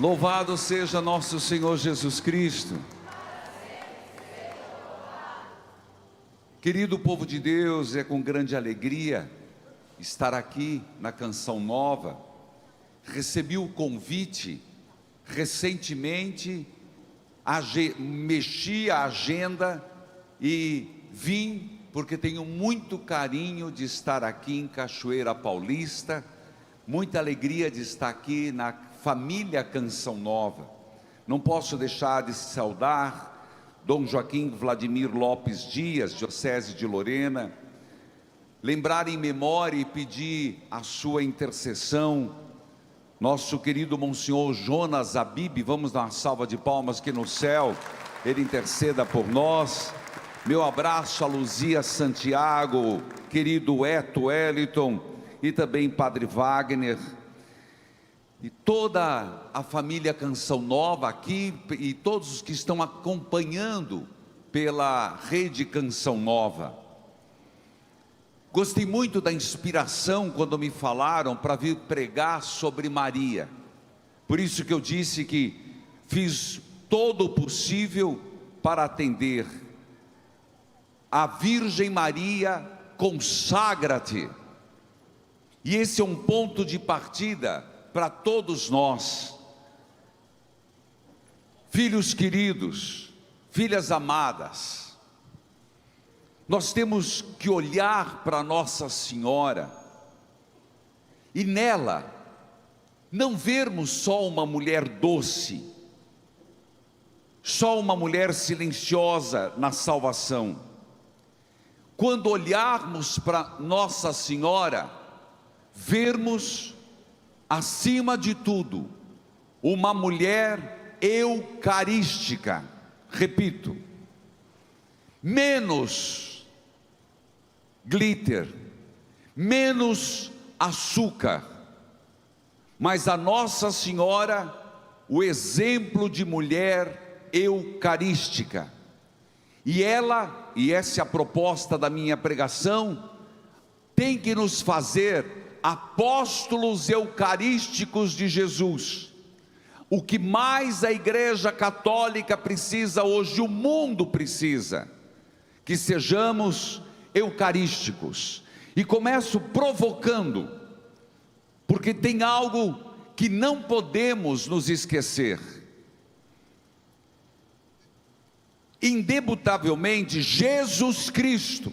Louvado seja nosso Senhor Jesus Cristo. Querido povo de Deus, é com grande alegria estar aqui na Canção Nova. Recebi o convite recentemente, mexi a agenda e vim porque tenho muito carinho de estar aqui em Cachoeira Paulista, muita alegria de estar aqui na família Canção Nova. Não posso deixar de saudar Dom Joaquim Vladimir Lopes Dias, Diocese de Lorena, lembrar em memória e pedir a sua intercessão, nosso querido Monsenhor Jonas Abib. Vamos dar uma salva de palmas que no céu ele interceda por nós. Meu abraço a Luzia Santiago, querido Eto Wellington e também Padre Wagner, e toda a família Canção Nova aqui, e todos os que estão acompanhando pela rede Canção Nova. Gostei muito da inspiração quando me falaram para vir pregar sobre Maria. Por isso que eu disse que fiz todo o possível para atender. A Virgem Maria, consagra-te. E esse é um ponto de partida para todos nós, filhos queridos, filhas amadas. Nós temos que olhar para Nossa Senhora e nela não vermos só uma mulher doce, só uma mulher silenciosa na salvação. Quando olharmos para Nossa Senhora, vermos acima de tudo uma mulher eucarística. Repito, menos glitter, menos açúcar, mas a Nossa Senhora, o exemplo de mulher eucarística. E ela, e essa é a proposta da minha pregação, tem que nos fazer apóstolos eucarísticos de Jesus. O que mais a Igreja Católica precisa hoje, o mundo precisa, que sejamos eucarísticos. E começo provocando, porque tem algo que não podemos nos esquecer. Indubitavelmente, Jesus Cristo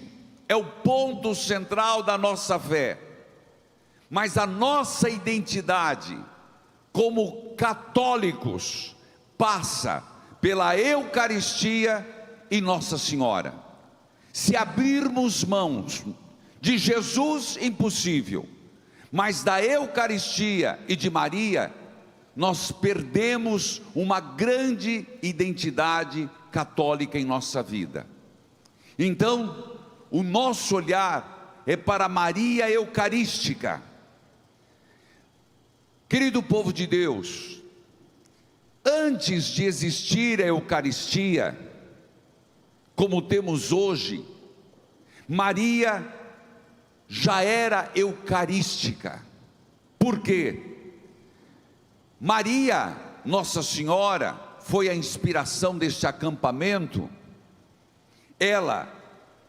é o ponto central da nossa fé. Mas a nossa identidade como católicos passa pela Eucaristia e Nossa Senhora. Se abrirmos mãos de Jesus, impossível, mas da Eucaristia e de Maria, nós perdemos uma grande identidade católica em nossa vida. Então, o nosso olhar é para Maria Eucarística. Querido povo de Deus, antes de existir a Eucaristia, como temos hoje, Maria já era eucarística. Por quê? Maria, Nossa Senhora, foi a inspiração deste acampamento. Ela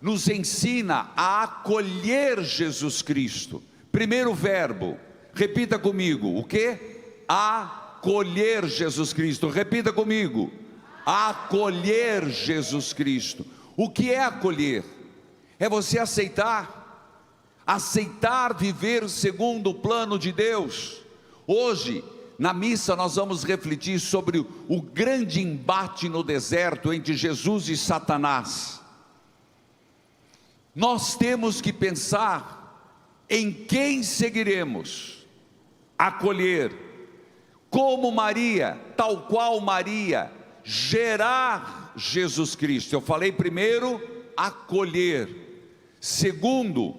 nos ensina a acolher Jesus Cristo. Primeiro verbo, repita comigo, o que? Acolher Jesus Cristo. Repita comigo, acolher Jesus Cristo. O que é acolher? É você aceitar viver segundo o plano de Deus. Hoje, na missa, nós vamos refletir sobre o grande embate no deserto entre Jesus e Satanás. Nós temos que pensar em quem seguiremos. Acolher, como Maria, tal qual Maria, gerar Jesus Cristo. Eu falei primeiro, acolher. Segundo,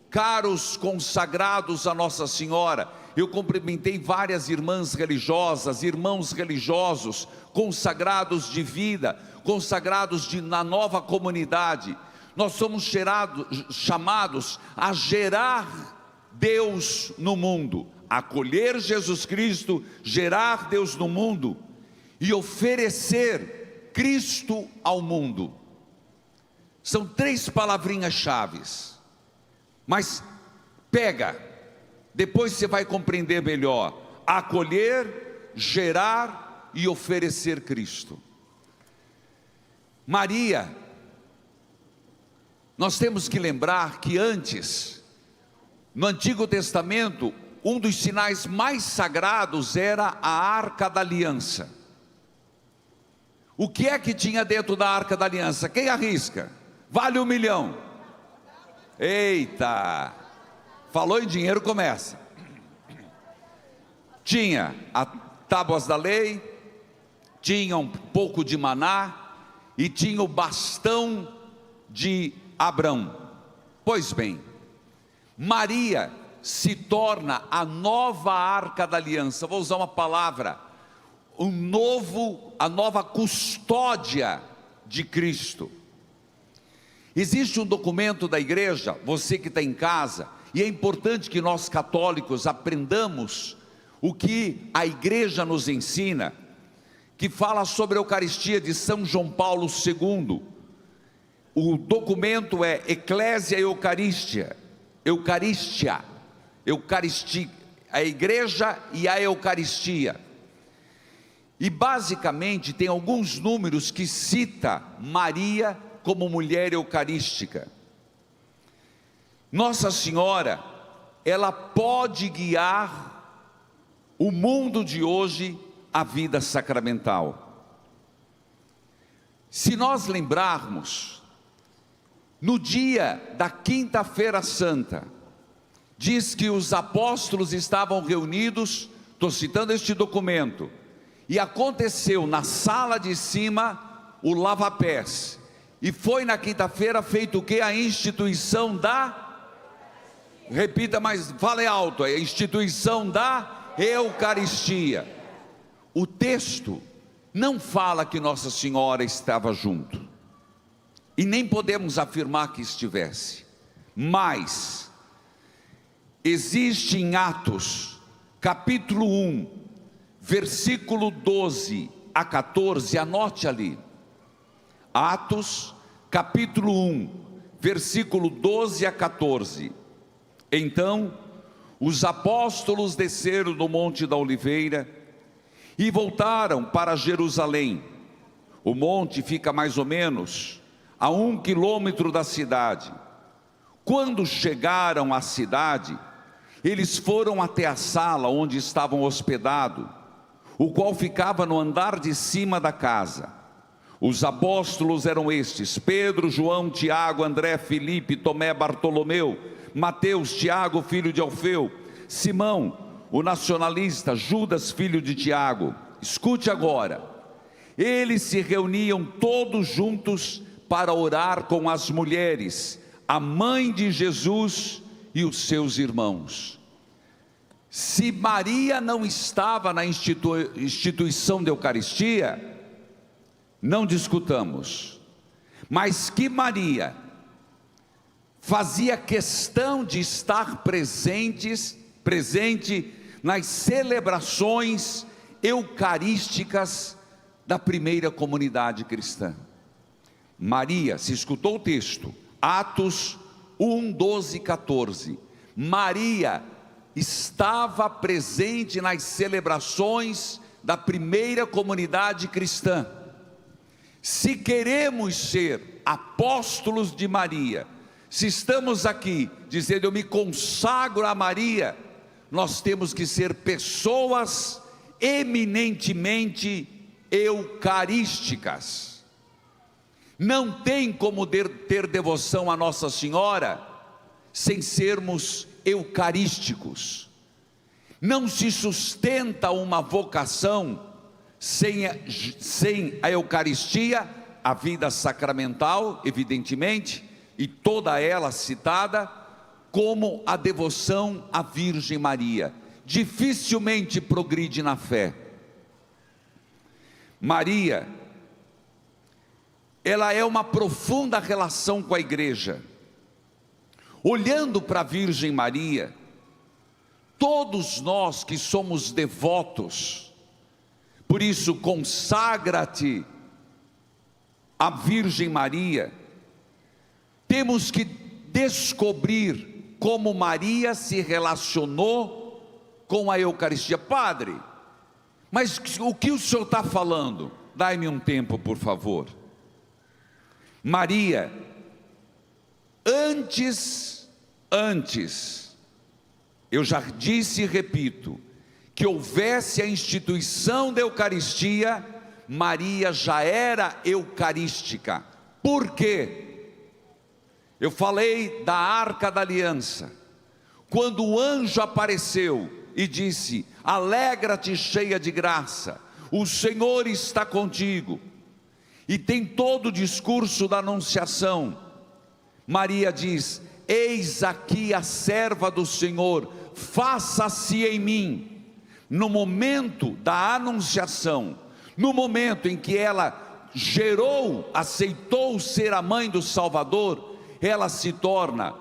caros consagrados a Nossa Senhora, eu cumprimentei várias irmãs religiosas, irmãos religiosos, consagrados de vida, consagrados na nova comunidade. Nós somos chamados a gerar Deus no mundo, acolher Jesus Cristo, gerar Deus no mundo e oferecer Cristo ao mundo. São 3 palavrinhas-chaves, mas pega, depois você vai compreender melhor: acolher, gerar e oferecer Cristo. Maria, nós temos que lembrar que antes, no Antigo Testamento, um dos sinais mais sagrados era a Arca da Aliança. O que é que tinha dentro da Arca da Aliança? Quem arrisca? Vale 1 milhão. Eita! Falou em dinheiro, começa. Tinha as tábuas da lei, tinha um pouco de maná e tinha o bastão de Abrão. Pois bem, Maria se torna a nova Arca da Aliança. Vou usar uma palavra, a nova custódia de Cristo. Existe um documento da igreja, você que está em casa, e é importante que nós católicos aprendamos o que a igreja nos ensina, que fala sobre a Eucaristia de São João Paulo II. O documento é Ecclesia Eucaristia, a igreja e a Eucaristia. E basicamente tem alguns números que cita Maria como mulher eucarística. Nossa Senhora, ela pode guiar o mundo de hoje à vida sacramental. Se nós lembrarmos, no dia da Quinta-feira Santa, diz que os apóstolos estavam reunidos, estou citando este documento, e aconteceu na sala de cima o lava-pés, e foi na quinta-feira feito o que? A instituição da, repita, mas fale alto, a instituição da Eucaristia. O texto não fala que Nossa Senhora estava junto, e nem podemos afirmar que estivesse, mas existe em Atos, capítulo 1, versículo 12 a 14, anote ali, Atos, capítulo 1, versículo 12 a 14, então, os apóstolos desceram do Monte da Oliveira, e voltaram para Jerusalém. O monte fica mais ou menos a 1 quilômetro da cidade. Quando chegaram à cidade, eles foram até a sala onde estavam hospedados, o qual ficava no andar de cima da casa. Os apóstolos eram estes: Pedro, João, Tiago, André, Filipe, Tomé, Bartolomeu, Mateus, Tiago, filho de Alfeu, Simão, o nacionalista, Judas, filho de Tiago. Escute agora: eles se reuniam todos juntos para orar com as mulheres, a mãe de Jesus e os seus irmãos. Se Maria não estava na instituição da Eucaristia, não discutamos, mas que Maria fazia questão de estar presente nas celebrações eucarísticas da primeira comunidade cristã. Maria, se escutou o texto, Atos 1, 12, 14, Maria estava presente nas celebrações da primeira comunidade cristã. Se queremos ser apóstolos de Maria, se estamos aqui dizendo eu me consagro a Maria, nós temos que ser pessoas eminentemente eucarísticas. Não tem como ter devoção a Nossa Senhora sem sermos eucarísticos. Não se sustenta uma vocação sem a Eucaristia, a vida sacramental, evidentemente, e toda ela citada, como a devoção à Virgem Maria. Dificilmente progride na fé. Maria, ela é uma profunda relação com a igreja. Olhando para a Virgem Maria, todos nós que somos devotos, por isso consagra-te à Virgem Maria, temos que descobrir como Maria se relacionou com a Eucaristia. Padre, mas o que o senhor está falando? Dai-me um tempo, por favor. Maria, antes, eu já disse e repito, que houvesse a instituição da Eucaristia, Maria já era eucarística. Por quê? Eu falei da Arca da Aliança, quando o anjo apareceu e disse: alegra-te, cheia de graça, o Senhor está contigo. E tem todo o discurso da anunciação. Maria diz: eis aqui a serva do Senhor, faça-se em mim. No momento da anunciação, no momento em que ela gerou, aceitou ser a mãe do Salvador, ela se torna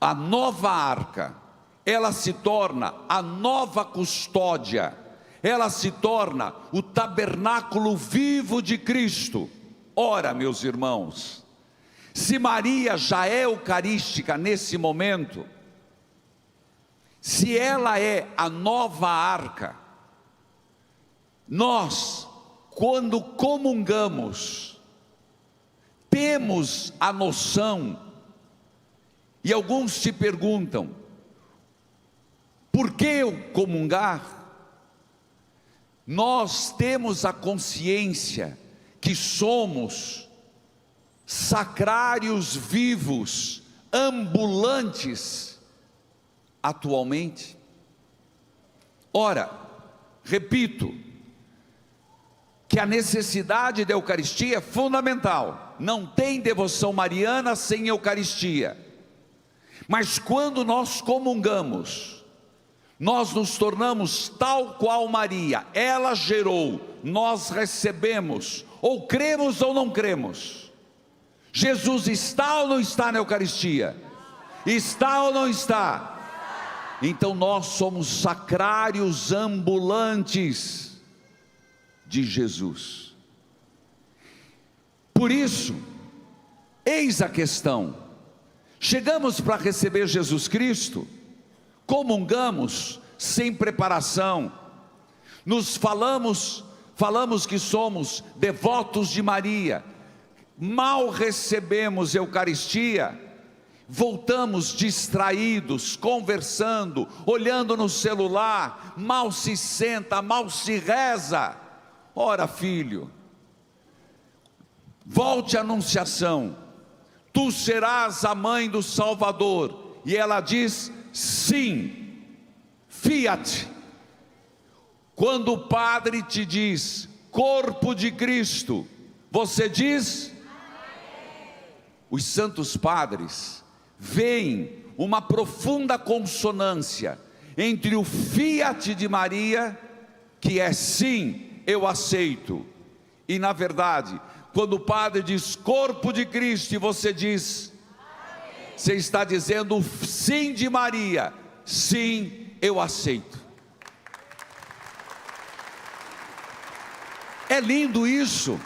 a nova arca, ela se torna a nova custódia, ela se torna o tabernáculo vivo de Cristo. Ora, meus irmãos, se Maria já é eucarística nesse momento, se ela é a nova arca, nós, quando comungamos, temos a noção, e alguns se perguntam: por que eu comungar? Nós temos a consciência que somos sacrários vivos, ambulantes, atualmente. Ora, repito, que a necessidade da Eucaristia é fundamental. Não tem devoção mariana sem Eucaristia. Mas quando nós comungamos, nós nos tornamos tal qual Maria. Ela gerou, nós recebemos, ou cremos ou não cremos. Jesus está ou não está na Eucaristia? Está ou não está? Então nós somos sacrários ambulantes de Jesus. Por isso, eis a questão: chegamos para receber Jesus Cristo, comungamos sem preparação, falamos que somos devotos de Maria, mal recebemos Eucaristia, voltamos distraídos, conversando, olhando no celular, mal se senta, mal se reza. Ora, filho, volte à anunciação: tu serás a mãe do Salvador. E ela diz: sim, fiat. Quando o padre te diz corpo de Cristo, você diz? Os santos padres veem uma profunda consonância entre o fiat de Maria, que é sim, eu aceito, e na verdade, quando o padre diz corpo de Cristo e você diz, você está dizendo o sim de Maria: sim, eu aceito. É lindo isso,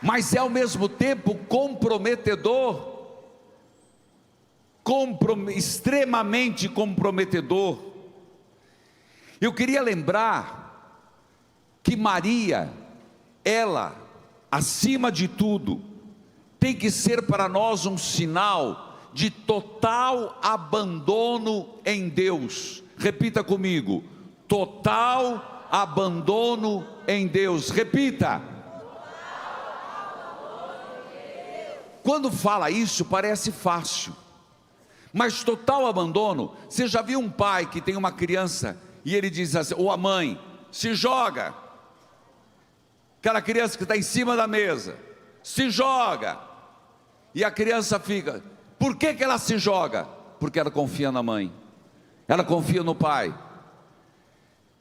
mas é ao mesmo tempo comprometedor, extremamente comprometedor. Eu queria lembrar que Maria, ela, acima de tudo, tem que ser para nós um sinal de total abandono em Deus. Repita comigo: total abandono em Deus. Repita. Quando fala isso parece fácil, mas total abandono. Você já viu um pai que tem uma criança e ele diz assim, ou a mãe: se joga. Aquela criança que está em cima da mesa, se joga. E a criança fica. Por que ela se joga? Porque ela confia na mãe, ela confia no pai.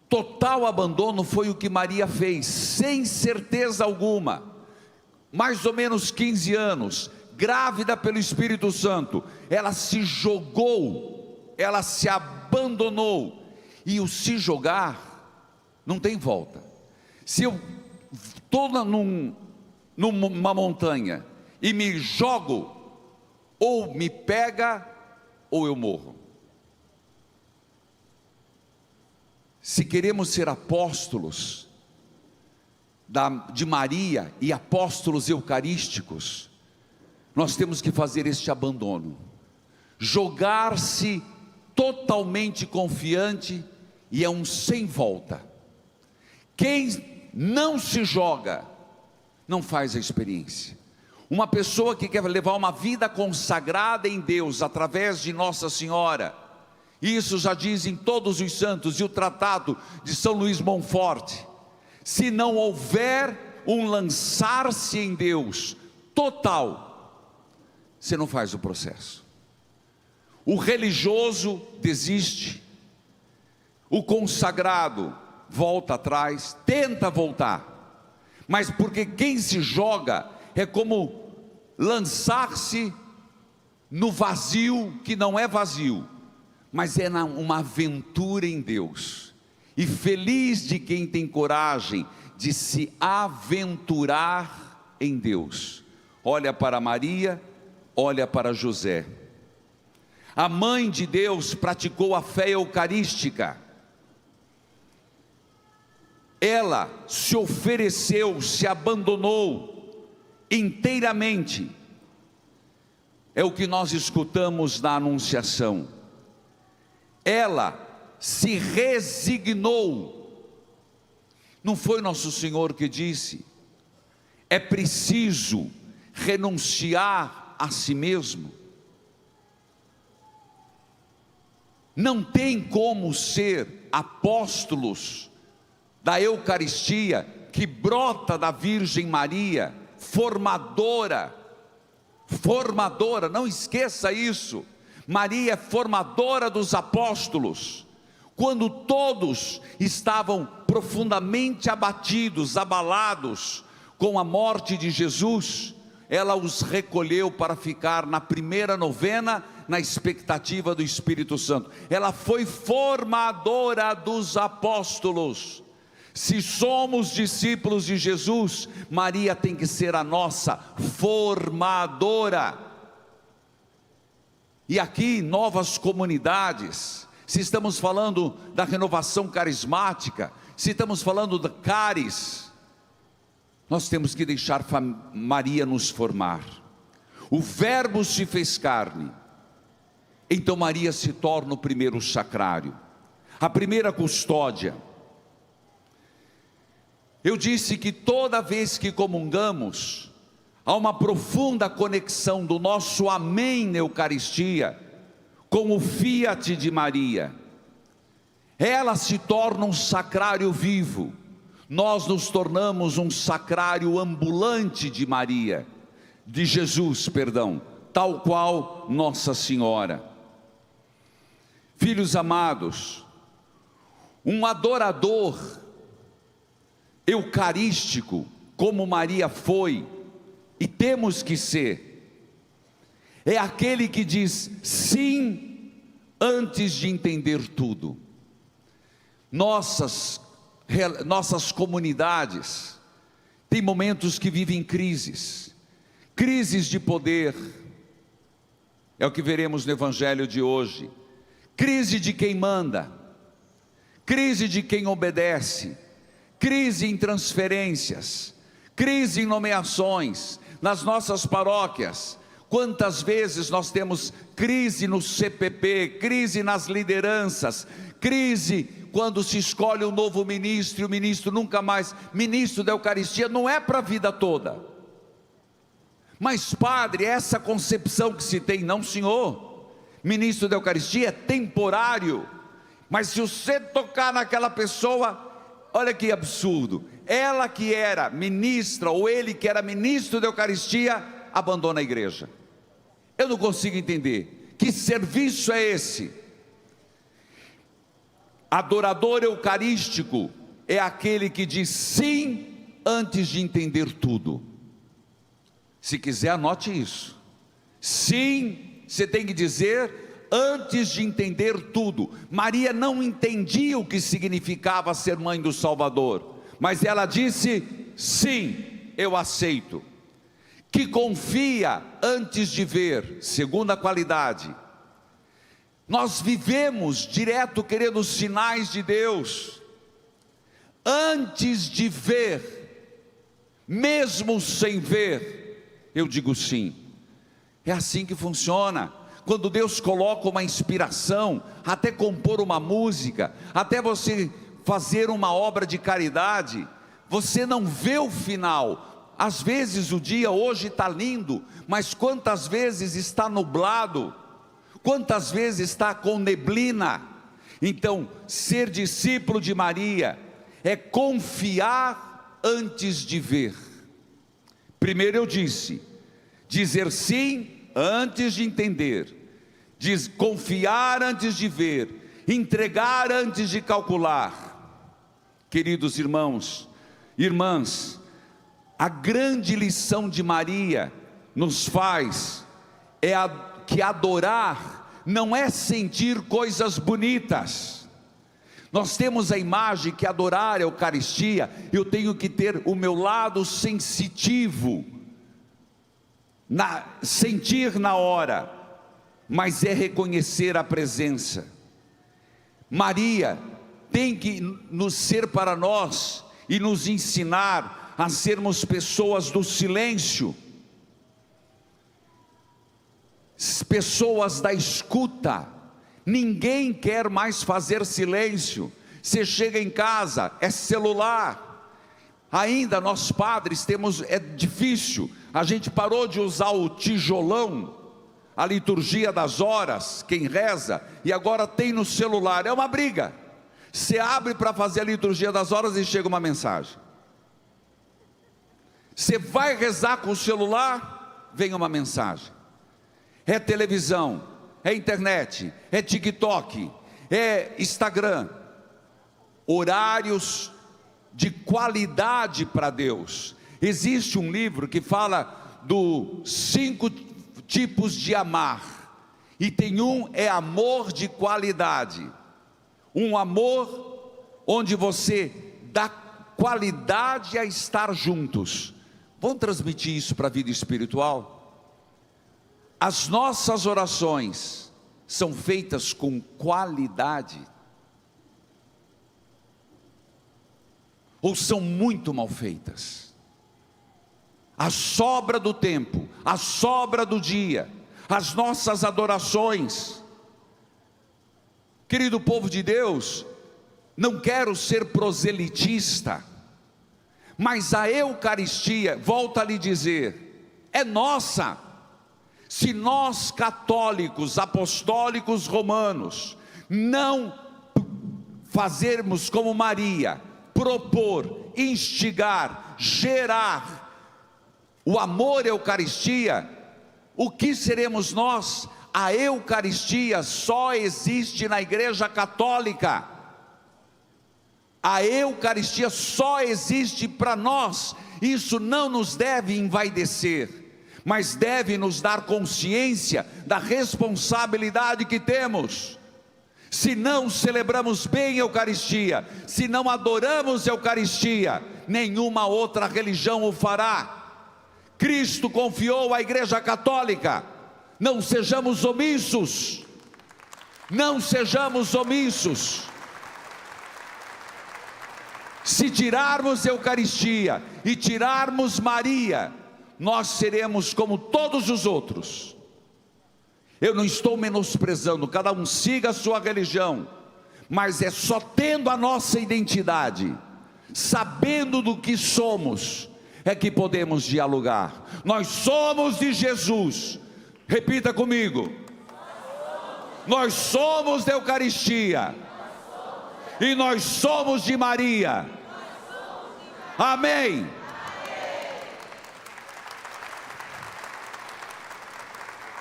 Total abandono foi o que Maria fez, sem certeza alguma. Mais ou menos 15 anos, grávida pelo Espírito Santo, ela se jogou, ela se abandonou abandonou. E o se jogar não tem volta. Se eu estou numa montanha e me jogo, ou me pega ou eu morro. Se queremos ser apóstolos de Maria e apóstolos eucarísticos, nós temos que fazer este abandono, jogar-se totalmente confiante, e é um sem volta. Quem não se joga não faz a experiência. Uma pessoa que quer levar uma vida consagrada em Deus através de Nossa Senhora, isso já dizem todos os santos e o tratado de São Luís Montfort, se não houver um lançar-se em Deus total, você não faz o processo. O religioso desiste, o consagrado volta atrás, tenta voltar, mas porque quem se joga é como lançar-se no vazio, que não é vazio, mas é uma aventura em Deus. E feliz de quem tem coragem de se aventurar em Deus. Olha para Maria, olha para José. A mãe de Deus praticou a fé eucarística. Ela se ofereceu, se abandonou inteiramente. É o que nós escutamos na Anunciação. Ela se resignou. Não foi Nosso Senhor que disse: é preciso renunciar a si mesmo? Não tem como ser apóstolos da Eucaristia, que brota da Virgem Maria, formadora, não esqueça isso. Maria é formadora dos apóstolos. Quando todos estavam profundamente abatidos, abalados com a morte de Jesus, ela os recolheu para ficar na primeira novena, na expectativa do Espírito Santo. Ela foi formadora dos apóstolos. Se somos discípulos de Jesus, Maria tem que ser a nossa formadora. E aqui, novas comunidades, se estamos falando da renovação carismática, se estamos falando da Caris, nós temos que deixar Maria nos formar. O Verbo se fez carne, então Maria se torna o primeiro sacrário, a primeira custódia. Eu disse que toda vez que comungamos, há uma profunda conexão do nosso amém na Eucaristia com o fiat de Maria. Ela se torna um sacrário vivo, nós nos tornamos um sacrário ambulante de Maria, de Jesus, perdão, tal qual Nossa Senhora. Filhos amados, um adorador eucarístico, como Maria foi, e temos que ser, é aquele que diz sim antes de entender tudo. Nossas comunidades têm momentos que vivem crises de poder, é o que veremos no Evangelho de hoje, crise de quem manda, crise de quem obedece, crise em transferências, crise em nomeações, nas nossas paróquias. Quantas vezes nós temos crise no CPP, crise nas lideranças, crise quando se escolhe um novo ministro, e o ministro nunca mais, ministro da Eucaristia, não é para a vida toda. Mas padre, essa concepção que se tem, não senhor, ministro da Eucaristia é temporário, mas se você tocar naquela pessoa, olha que absurdo, ela que era ministra, ou ele que era ministro da Eucaristia, abandona a igreja. Eu não consigo entender, que serviço é esse? Adorador eucarístico é aquele que diz sim antes de entender tudo. Se quiser, anote isso. Sim, você tem que dizer antes de entender tudo. Maria não entendia o que significava ser mãe do Salvador, mas ela disse: sim, eu aceito. Que confia antes de ver, segunda qualidade. Nós vivemos direto querendo os sinais de Deus, antes de ver, mesmo sem ver, eu digo sim. É assim que funciona. Quando Deus coloca uma inspiração, até compor uma música, até você fazer uma obra de caridade, você não vê o final. Às vezes o dia hoje está lindo, mas quantas vezes está nublado, quantas vezes está com neblina. Então, ser discípulo de Maria é confiar antes de ver. Primeiro eu disse, dizer sim antes de entender, confiar antes de ver, entregar antes de calcular. Queridos irmãos, irmãs, a grande lição de Maria nos faz que adorar não é sentir coisas bonitas. Nós temos a imagem que adorar a Eucaristia, eu tenho que ter o meu lado sensitivo, sentir na hora, mas é reconhecer a presença. Maria tem que nos ser para nós e nos ensinar a sermos pessoas do silêncio, pessoas da escuta. Ninguém quer mais fazer silêncio. Você chega em casa, é celular. Ainda nós padres temos, é difícil, a gente parou de usar o tijolão, a liturgia das horas, quem reza, e agora tem no celular. É uma briga. Você abre para fazer a liturgia das horas e chega uma mensagem. Você vai rezar com o celular, vem uma mensagem. É televisão, é internet, é TikTok, é Instagram. Horários de qualidade para Deus. Existe um livro que fala dos 5 tipos de amar, e tem é amor de qualidade. Um amor onde você dá qualidade a estar juntos. Vamos transmitir isso para a vida espiritual? As nossas orações são feitas com qualidade? Ou são muito mal feitas? A sobra do tempo, a sobra do dia, as nossas adorações. Querido povo de Deus, não quero ser proselitista, mas a Eucaristia, volto a lhe dizer, é nossa. Se nós católicos, apostólicos romanos, não fazermos como Maria, propor, instigar, gerar o amor à Eucaristia, o que seremos nós? A Eucaristia só existe na Igreja Católica. A Eucaristia só existe para nós. Isso não nos deve envaidecer, mas deve nos dar consciência da responsabilidade que temos. Se não celebramos bem a Eucaristia, se não adoramos a Eucaristia, nenhuma outra religião o fará. Cristo confiou à Igreja Católica. Não sejamos omissos. Não sejamos omissos. Se tirarmos a Eucaristia e tirarmos Maria, nós seremos como todos os outros. Eu não estou menosprezando, cada um siga a sua religião, mas é só tendo a nossa identidade, sabendo do que somos, é que podemos dialogar. Nós somos de Jesus. Repita comigo: nós somos da Eucaristia, e nós somos de Maria. Amém.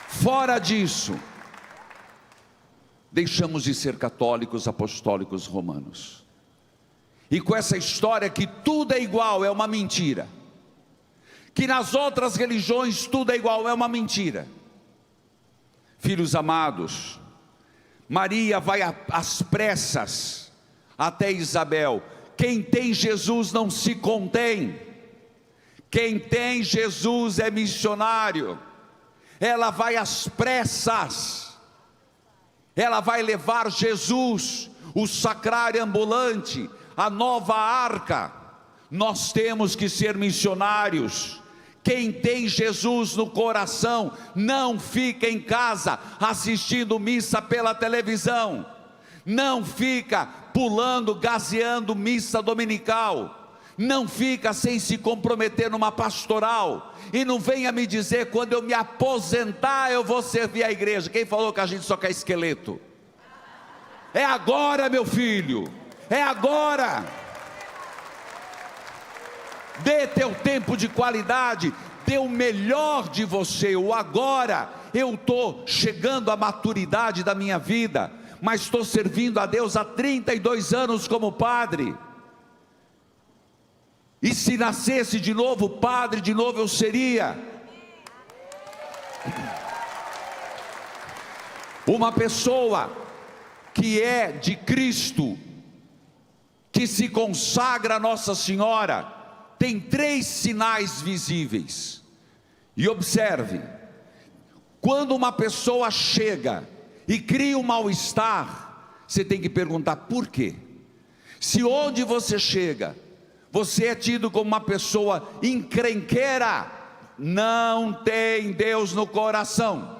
Fora disso, deixamos de ser católicos, apostólicos, romanos. E com essa história que tudo é igual, é uma mentira. Que nas outras religiões tudo é igual, é uma mentira. Filhos amados, Maria vai às pressas até Isabel. Quem tem Jesus não se contém. Quem tem Jesus é missionário. Ela vai às pressas. Ela vai levar Jesus, o sacrário ambulante, a nova arca. Nós temos que ser missionários. Quem tem Jesus no coração não fica em casa assistindo missa pela televisão, não fica pulando, gazeando missa dominical, não fica sem se comprometer numa pastoral. E não venha me dizer: quando eu me aposentar eu vou servir a igreja. Quem falou que a gente só quer esqueleto? É agora, meu filho, é agora. Dê teu tempo de qualidade, dê o melhor de você. O agora. Eu estou chegando à maturidade da minha vida, mas estou servindo a Deus há 32 anos como padre. E se nascesse de novo padre, de novo eu seria. Uma pessoa que é de Cristo, que se consagra a Nossa Senhora, tem 3 sinais visíveis. E observe: quando uma pessoa chega e cria um mal-estar, você tem que perguntar por quê. Se onde você chega, você é tido como uma pessoa encrenqueira, não tem Deus no coração.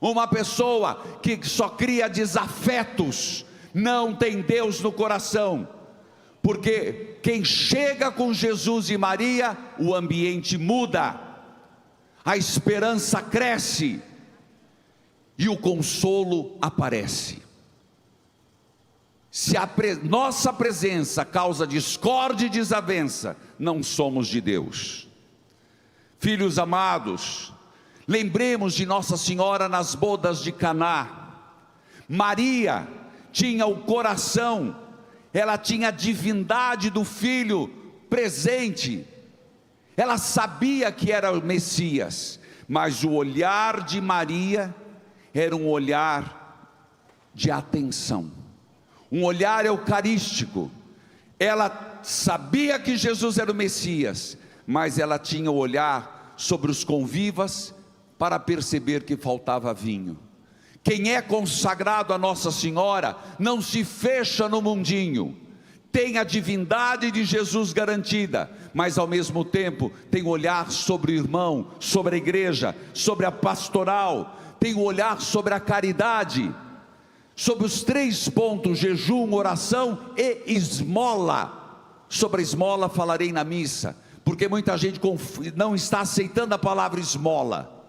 Uma pessoa que só cria desafetos, não tem Deus no coração. Porque quem chega com Jesus e Maria, o ambiente muda, a esperança cresce e o consolo aparece. Se a nossa presença causa discórdia e desavença, não somos de Deus. Filhos amados, lembremos de Nossa Senhora nas bodas de Caná. Maria tinha o coração, ela tinha a divindade do Filho presente, ela sabia que era o Messias, mas o olhar de Maria era um olhar de atenção, um olhar eucarístico. Ela sabia que Jesus era o Messias, mas ela tinha o olhar sobre os convivas para perceber que faltava vinho. Quem é consagrado a Nossa Senhora não se fecha no mundinho, tem a divindade de Jesus garantida, mas ao mesmo tempo tem o olhar sobre o irmão, sobre a igreja, sobre a pastoral, tem o olhar sobre a caridade, sobre os 3 pontos: jejum, oração e esmola. Sobre a esmola falarei na missa, porque muita gente não está aceitando a palavra esmola,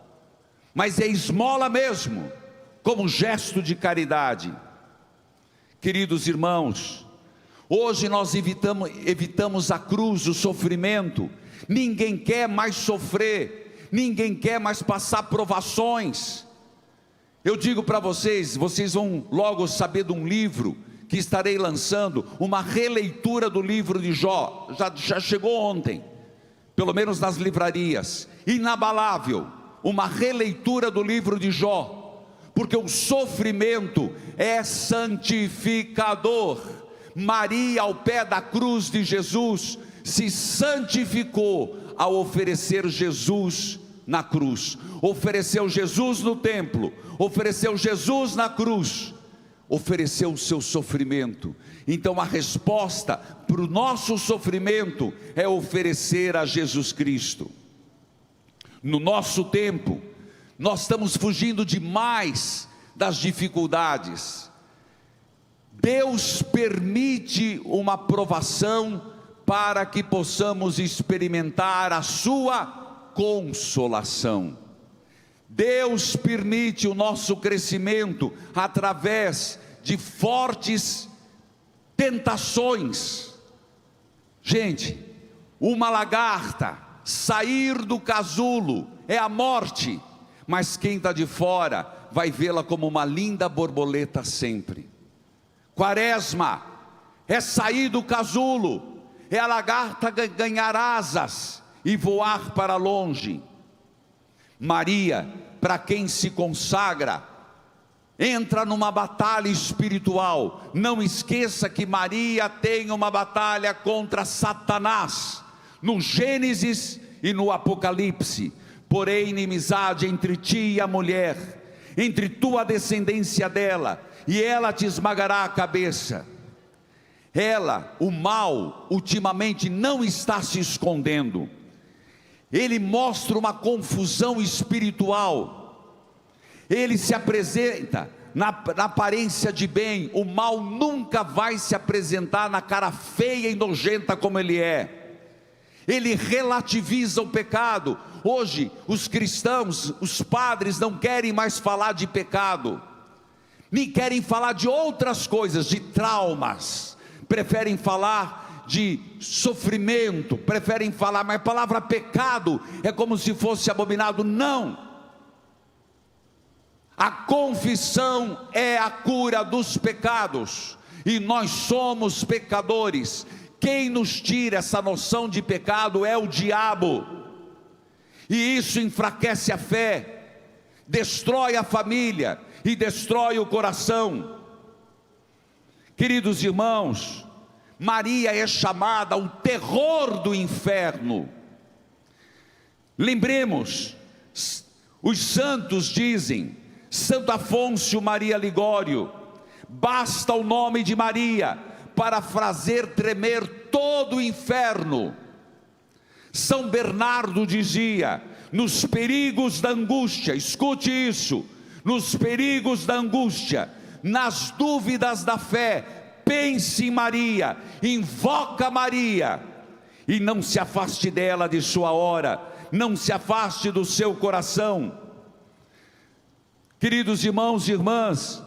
mas é esmola mesmo, como gesto de caridade. Queridos irmãos, hoje nós evitamos a cruz, o sofrimento. Ninguém quer mais sofrer, ninguém quer mais passar provações. Eu digo para vocês, vocês vão logo saber de um livro que estarei lançando, uma releitura do livro de Jó, já chegou ontem, pelo menos nas livrarias, inabalável, uma releitura do livro de Jó, porque o sofrimento é santificador. Maria, ao pé da cruz de Jesus, se santificou ao oferecer Jesus na cruz, ofereceu Jesus no templo, ofereceu Jesus na cruz, ofereceu o seu sofrimento. Então a resposta para o nosso sofrimento é oferecer a Jesus Cristo. No nosso tempo, nós estamos fugindo demais das dificuldades. Deus permite uma provação para que possamos experimentar a sua consolação. Deus permite o nosso crescimento através de fortes tentações. Gente, uma lagarta sair do casulo é a morte, mas quem está de fora vai vê-la como uma linda borboleta sempre. Quaresma é sair do casulo, é a lagarta ganhar asas e voar para longe. Maria, para quem se consagra, entra numa batalha espiritual. Não esqueça que Maria tem uma batalha contra Satanás, no Gênesis e no Apocalipse. Porém, inimizade entre ti e a mulher, entre tua descendência dela, e ela te esmagará a cabeça. Ela, o mal, ultimamente não está se escondendo. Ele mostra uma confusão espiritual. Ele se apresenta na aparência de bem. O mal nunca vai se apresentar na cara feia e nojenta como ele é. Ele relativiza o pecado. Hoje os cristãos, os padres não querem mais falar de pecado, nem querem falar de outras coisas, de traumas. Preferem falar de sofrimento, preferem falar, mas a palavra pecado é como se fosse abominado. Não, a confissão é a cura dos pecados, e nós somos pecadores. Quem nos tira essa noção de pecado é o diabo, e isso enfraquece a fé, destrói a família e destrói o coração. Queridos irmãos, Maria é chamada o terror do inferno. Lembremos, os santos dizem, Santo Afonso Maria Ligório, basta o nome de Maria para fazer tremer todo o inferno. São Bernardo dizia, nos perigos da angústia, escute isso, nos perigos da angústia, nas dúvidas da fé, pense em Maria, invoca Maria, e não se afaste dela de sua hora, não se afaste do seu coração. Queridos irmãos e irmãs,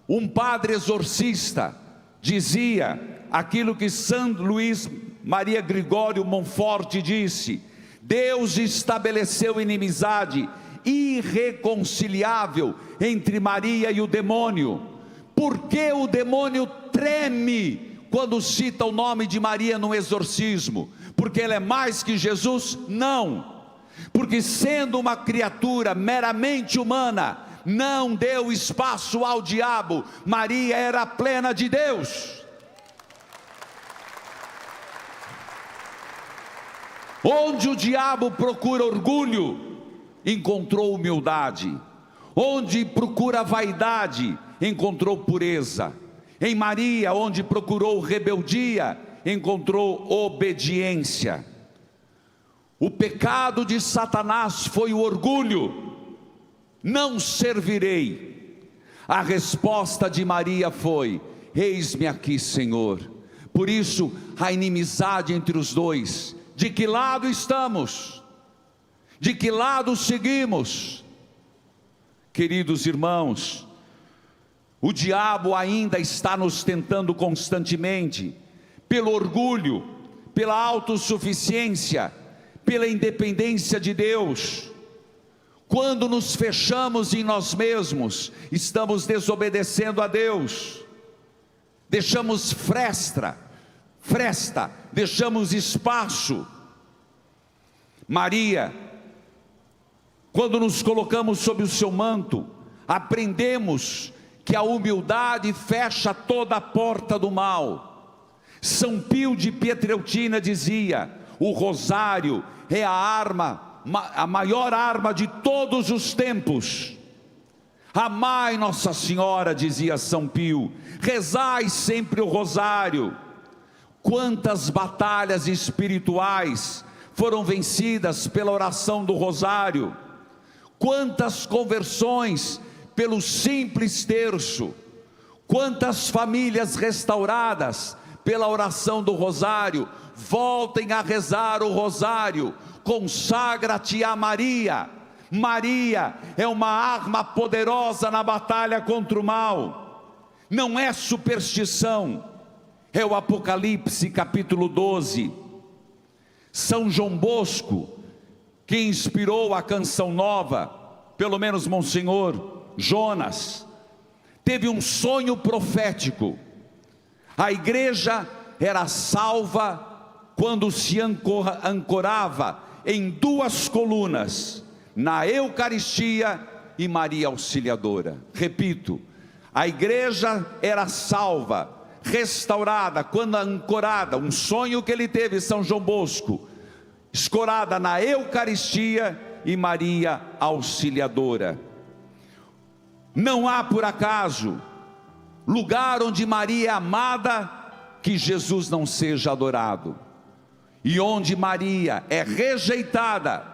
um padre exorcista dizia aquilo que São Luís Maria Gregório Montfort disse: Deus estabeleceu inimizade irreconciliável entre Maria e o demônio. Por que o demônio treme quando cita o nome de Maria no exorcismo? Porque ela é mais que Jesus? Não, porque sendo uma criatura meramente humana, não deu espaço ao diabo. Maria era plena de Deus. Onde o diabo procura orgulho, encontrou humildade. Onde procura vaidade, encontrou pureza. Em Maria, onde procurou rebeldia, encontrou obediência. O pecado de Satanás foi o orgulho. Não servirei. A resposta de Maria foi: eis-me aqui, Senhor. Por isso, a inimizade entre os dois. De que lado estamos? De que lado seguimos? Queridos irmãos, o diabo ainda está nos tentando constantemente, pelo orgulho, pela autossuficiência, pela independência de Deus. Quando nos fechamos em nós mesmos, estamos desobedecendo a Deus. Deixamos fresta, deixamos espaço. Maria, quando nos colocamos sob o seu manto, aprendemos que a humildade fecha toda a porta do mal. São Pio de Pietrelcina dizia: o rosário é a arma, a maior arma de todos os tempos. Amai Nossa Senhora, dizia São Pio, rezai sempre o rosário. Quantas batalhas espirituais foram vencidas pela oração do rosário, quantas conversões pelo simples terço, quantas famílias restauradas pela oração do rosário. Voltem a rezar o rosário, consagra-te a Maria. Maria é uma arma poderosa na batalha contra o mal, não é superstição, é o Apocalipse capítulo 12. São João Bosco, que inspirou a Canção Nova, pelo menos Monsenhor Jonas, teve um sonho profético. A igreja era salva quando se ancorava em duas colunas, na Eucaristia e Maria Auxiliadora. Repito, A igreja era salva, restaurada, quando ancorada, um sonho que ele teve, São João Bosco, escorada na Eucaristia e Maria Auxiliadora. Não há por acaso lugar onde Maria é amada que Jesus não seja adorado, e onde Maria é rejeitada,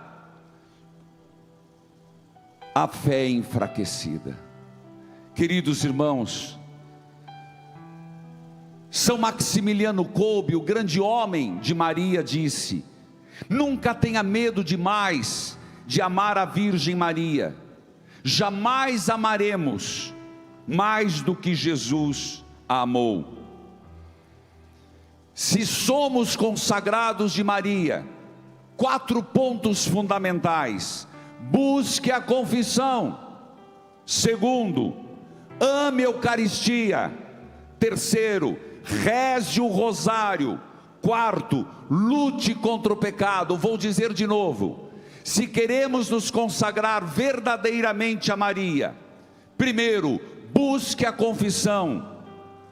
a fé é enfraquecida. Queridos irmãos, São Maximiliano Kolbe, o grande homem de Maria, disse: nunca tenha medo demais de amar a Virgem Maria. Jamais amaremos mais do que Jesus a amou. Se somos consagrados de Maria, 4 pontos fundamentais: busque a confissão. Segundo, ame a Eucaristia. Terceiro, reze o rosário. Quarto, lute contra o pecado. Vou dizer de novo: se queremos nos consagrar verdadeiramente a Maria, primeiro, busque a confissão.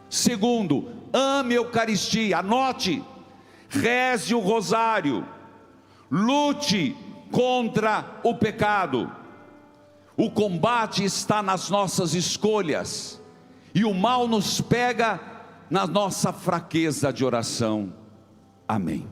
Segundo, ame a Eucaristia. Anote: reze o rosário, lute contra o pecado. O combate está nas nossas escolhas, e o mal nos pega na nossa fraqueza de oração. Amém.